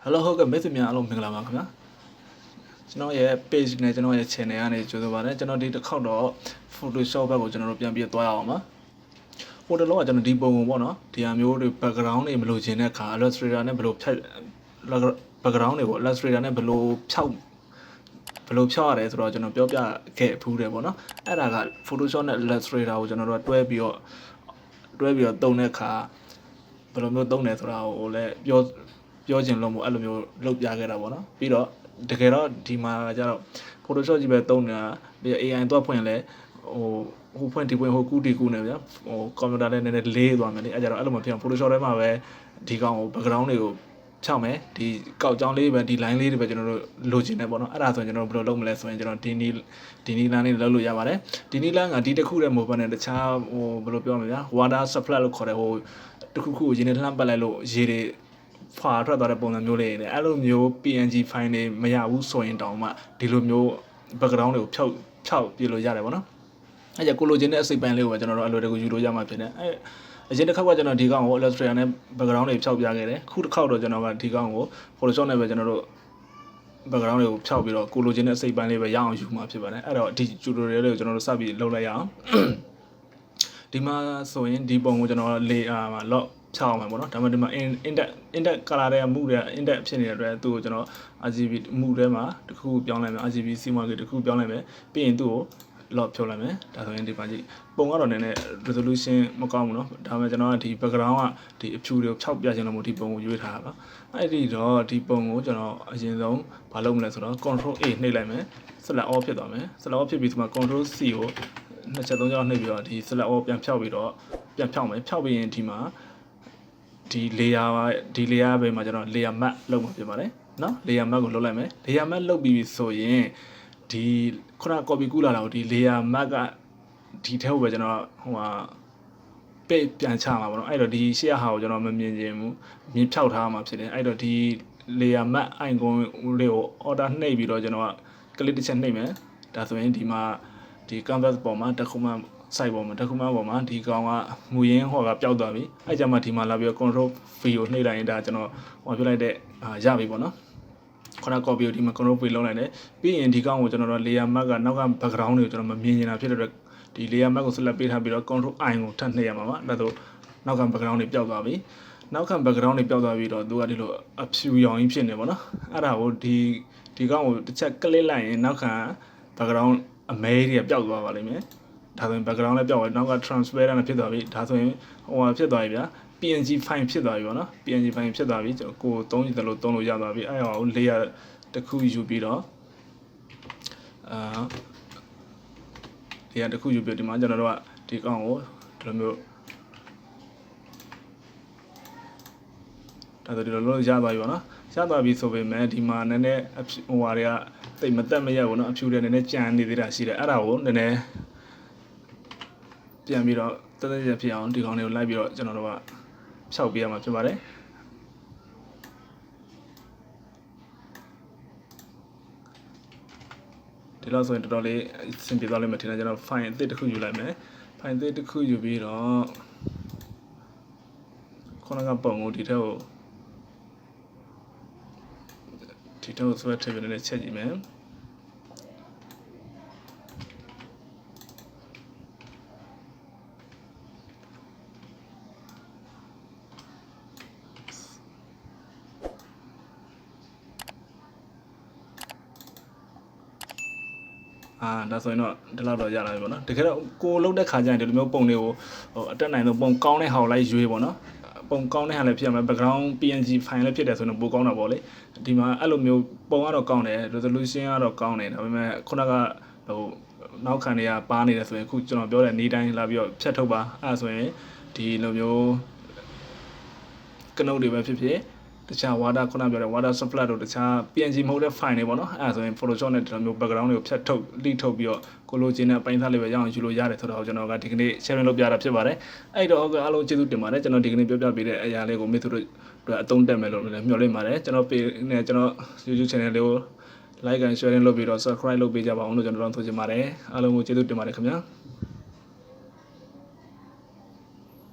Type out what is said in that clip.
Hello ဟုတ်ကဲ့မိတ်ဆွေများအားလုံးမင်္ဂလာပါခင်ဗျာကျွန်တော်ရဲ့ page နဲ့ကျွန်တော်ရဲ့ channel ကနေကြိုဆိုပါရစေကျွန်တော်ဒီတစ်ခေါက်တော့ Photoshop ဘက်ကိုကျွန်တော်တို့ပြန်ပြီးသွားရအောင်ပါဟိုတလောကကျွန်တော်ဒီပုံပုံပေါ့နော်ဒီဟာမျိုးတွေ background တွေမလိုချင်တဲ့အခါ Illustrator နဲ့ဘယ်လိုဖြတ် background တွေပေါ့ Illustrator နဲ့ဘယ်လိုဖြောက်ရတယ်ဆိုတော့ကျွန်တော်ပြောပြခဲ့ဖူးတယ်ပေါ့နော်အဲ့ဒါက Photoshop နဲ့ Illustrator ကိုကျွန်တော်တို့တွဲပြီးတော့သုံးတဲ့အခါဘယ်လိုမျိုးသုံးတယ်ဆိုတာကိုလည်းပြောချင်လို့မို့အဲ့လိုမျိုးလုပ်ပြခဲ့တာပေါ့နော်ပြီးတော့တကယ်တော့ဒီမှာကျတော့ Photoshop ကြီးပဲသုံးနေတာပြီးတော့ AI တော့ဖွင့်လဲဟိုဖွင့်ဒီဖွင့်ဟိုကူးဒီကူးနေဗျာဟိုကွန်ပျူတာလည်းနည်းနည်းလေးသွားမယ်လေအဲ့ကြတော့အဲ့လိုမဖြစ်အောင် Photoshop ထဲမှာပဲဒီကောင်ကို background တွေကိုဖြောက်မယ်ဒီကောက်ကြောင်းလေးပဲဒီ line လေးတွေပဲကျွန်တော်တို့လိုချင်တယ်ပေါ့နော်အဲ့ဒါဆိုရင်ကျွန်တော်တို့ဘယ်လိုလုပ်မလဲဆိုရင်ကျွန်တော်ဒီနီးလမ်းလေးလုပ်လို့ရပါတယ်ဒီနီးလမ်းကဒီတစ်ခုတည်းမဟုတ်ဘဲနဲ့တခြားဟိုဘယ်လိုပြောမလဲဗျာ water supply လို့ခေါ်တယ်ဟိုတစ်ခုကိုရေနဲ့လှမ်းပတ်လိုက်လို့ရေတွေဖွာထွက်သွားတဲ့ပုံစံမျိုးလေးတွေအဲ့လိုမျိုး PNG file တွေမရဘူးဆိုရင်တောင်မှဒီလိုမျိုး background တွေကိုဖြောက်ပြလို့ရတယ်ပေါ့နော်အဲ့ကြကိုလိုချင်တဲ့အစိပ်ပိုင်းလေးကိုပဲကျွန်တော်တို့အလိုတကူယူလို့ရမှာဖြစ်တယ်အဲ့အရင်တစ်ခါကကျွန်တော်ဒီကောင်ကို Illustrator နဲ့ background တွေဖြောက်ပြခဲ့တယ်ခုတစ်ခေါက်တော့ကျွန်တော်ကဒီကောင်ကို Photoshop နဲ့ပဲကျွန်တော်တို့ background တွေကိုဖြောက်ပြီးတော့ကိုလိုချင်တဲ့အစိပ်ပိုင်းလေးပဲရအောင်ယူမှာဖြစ်ပါတယ်အဲ့တော့ဒီ tutorial လေးကိုကျွန်တော်တို့စပြီးလုပ်လိုက်ရအောင်ဒီမှာဆိုရင်ဒီပုံကိုကျွန်တော်မှာ lock ဖြောက်အောင်မှာပေါ့နော်ဒါမှဒီမှာ index color တွေကမူတွေက index ဖြစ်နေတဲ့အတွက်သူ့ကိုကျွန်တော် RGB မူထဲမှာတခုပြောင်းလိုက်မယ် RGB CMYK တခုပြောင်းလိုက်မယ်ပြီးရင်သူ့ကို lock ဖြုတ်လိုက်မယ်ဒါဆိုရင်ဒီပါကြည့်ပုံကတော့နည်းနည်း resolution မကောင်းဘူးเนาะဒါပေမဲ့ကျွန်တော်ကဒီ background ကဒီအဖြူတွေကိုဖြောက်ပြခြင်းလို့မို့ဒီပုံကိုရွေးထားတာပါအဲ့ဒီတော့ဒီပုံကိုကျွန်တော်အရင်ဆုံးမလုပ်မလဲဆိုတော့ control A နှိပ်လိုက်မယ် select all ဖြစ်သွားမယ် select all ဖြစ်ပြီးဒီမှာ control C ကိုနှစ်ချက်သုံးချက်နှိပ်ပြီးတော့ဒီ select all ပြန်ဖြောက်ပြီးတော့ပြန်ဖြောက်မယ်ဖြောက်ပြီးရင်ဒီမှာဒီ layer ပဲမှာကျွန်တော် layer map လုပ်မှာဖြစ်ပါတယ်เนาะ layer map ကိုလုပ်လိုက်မယ် layer map လုပ်ပြီးဆိုရင်ဒီခုန copy ကူးလာတာကိုဒီ layer map ကဒီထဲကိုပဲကျွန်တော်ဟိုဟာပိတ်ပြန်ချမှာပေါ့နော်အဲ့တော့ဒီရှေ့ဟာကိုကျွန်တော်မမြင်ချင်ဘူးမြင်ဖြောက်ထားမှာဖြစ်တယ်အဲ့တော့ဒီ layer map icon လေးကို order နှိပ်ပြီးတော့ကျွန်တော်က click တစ်ချက်နှိပ်မယ်ဒါဆိုရင်ဒီမှာဒီ canvas ပေါ်မှာ document site ပေါ်မှာ document ပေါ်မှာဒီကောင်ကမူရင်းဟောကပျောက်သွားပြီအဲ့ကြမှာဒီမှာလာပြီးတော့ control V ကိုနှိပ်လိုက်ရင်ဒါကျွန်တော်ဟောပြလိုက်တဲ့ရပြီပေါ့နော်ခုန copy ကိုဒီမှာ control V လုံးလိုက်တယ်ပြီးရင်ဒီကောင်ကိုကျွန်တော်တို့ layer map ကနောက်က background တွေကိုကျွန်တော်မမြင်နေတာဖြစ်တဲ့အတွက်ဒီ layer map ကို select ပေးထားပြီးတော့ control I ကိုထပ်နှိပ်ရမှာပါဒါဆိုနောက်က background တွေပျောက်သွားပြီနောက်ခံ background တွေပျောက်သွားပြီးတော့သူကဒီလိုအဖြူရောင်ကြီးဖြစ်နေပါတော့အဲ့ဒါကိုဒီကောင်ကိုတစ်ချက် click လိုက်ရင်နောက်ခံ background အမဲတွေကပျောက်သွားပါလိမ့်မယ်ဒါဆိုရင် background လည်းပျောက်သွားနောက်က transparent ဖြစ်သွားပြီဒါဆိုရင်ဟိုဖြစ်သွားပြီဗျာ PNG file ဖြစ်သွားပြီပေါ့နော် PNG file ဖြစ်သွားပြီကျွန်တော်ကိုသုံးကြည့်တယ်လို့သုံးလို့ရသွားပြီအဲ့ဟောကို layer တစ်ခုယူပြီးတော့layer တစ်ခုယူပြီးဒီမှာကျွန်တော်တို့ကဒီကောင်ကိုဒီလိုမျိုးဒါဆိုဒီလိုလို့ရသွားပြီပေါ့နော်ရသွားပြီဆိုပေမဲ့ဒီမှာနည်းနည်းဟိုဟာတွေကတိတ်မတက်မရက်ဘူးเนาะအဖြူတွေနည်းနည်းကြံနေသေးတာရှိတယ်အဲ့ဒါကိုနည်းနည်းပြန်ပြီးတော့တက်တက်ရဖြစ်အောင်ဒီကောင်တွေကိုလိုက်ပြီးတော့ကျွန်တော်တို့ကဖြောက်ပေးရမှာဖြစ်ပါတယ်ဒီလောက်ဆိုရင်တော်တော်လေးအဆင်ပြေသွားလိမ့်မယ်ထင်တယ်ကျွန်တော် file အသစ်တစ်ခုယူလိုက်မယ် file အသစ်တစ်ခုယူပြီးတော့ခုနကပုံကိုဒီထက်ကိုဆွဲထည့်ပြီးလည်းချက်ကြည့်မယ်ဒါဆိုရင်တော့ဒီလောက်တော့ရလာပြီပေါ့နော်တကယ်တော့ကိုလုံးတဲ့ခါကျရင်ဒီလိုမျိုးပုံတွေကိုဟိုအတက်နိုင်ဆုံးပုံကောင်းတဲ့ဟာကိုလိုက်ရွေးပေါ့နော်ပုံကောင်းတဲ့ဟာလည်းဖြစ်ရမယ် background PNG file လည်းဖြစ်တယ်ဆိုရင်ပိုကောင်းတာပေါ့လေဒီမှာအဲ့လိုမျိုးပုံကတော့ကောင်းတယ် resolution ကတော့ကောင်းတယ်ဒါပေမဲ့ခုနကဟိုနောက်ခံတွေကပါနေတယ်ဆိုရင်အခုကျွန်တော်ပြောတဲ့နေ့တိုင်းလာပြီးတော့ဖြတ်ထုတ်ပါအဲ့ဒါဆိုရင်ဒီလိုမျိုးကနုတ်တွေပဲဖြစ်ဖြစ်တခြား water ခုနပြောတဲ့ water supply တို့တခြား PNG မဟုတ်တဲ့ file တွေပေါ့နော်အဲ့ဒါဆိုရင် Photoshop နဲ့ဒီလိုမျိုး background တွေကိုဖြတ်ထုတ် delete ထုတ်ပြီးတော့ကိုလိုချင်တဲ့အပိုင်းသားလေးပဲရအောင်ယူလို့ရတယ်ဆိုတော့ကျွန်တော်ကဒီကနေ့ sharing လုပ်ပြတာဖြစ်ပါတယ်အဲ့တော့အားလုံးကျေးဇူးတင်ပါတယ်ကျွန်တော်ဒီကနေ့ပြောပြပေးတဲ့အရာလေးကိုမိသူတို့အသုံးတက်မယ်လို့လည်းမျှော်လင့်ပါတယ်ကျွန်တော် page နဲ့ကျွန်တော် YouTube channel လေးကို like and sharing လုပ်ပြီးတော့ subscribe လုပ်ပေးကြပါအောင်လို့ကျွန်တော်တောင်းဆိုချင်ပါတယ်အားလုံးကိုကျေးဇူးတင်ပါတယ်ခင်ဗျာ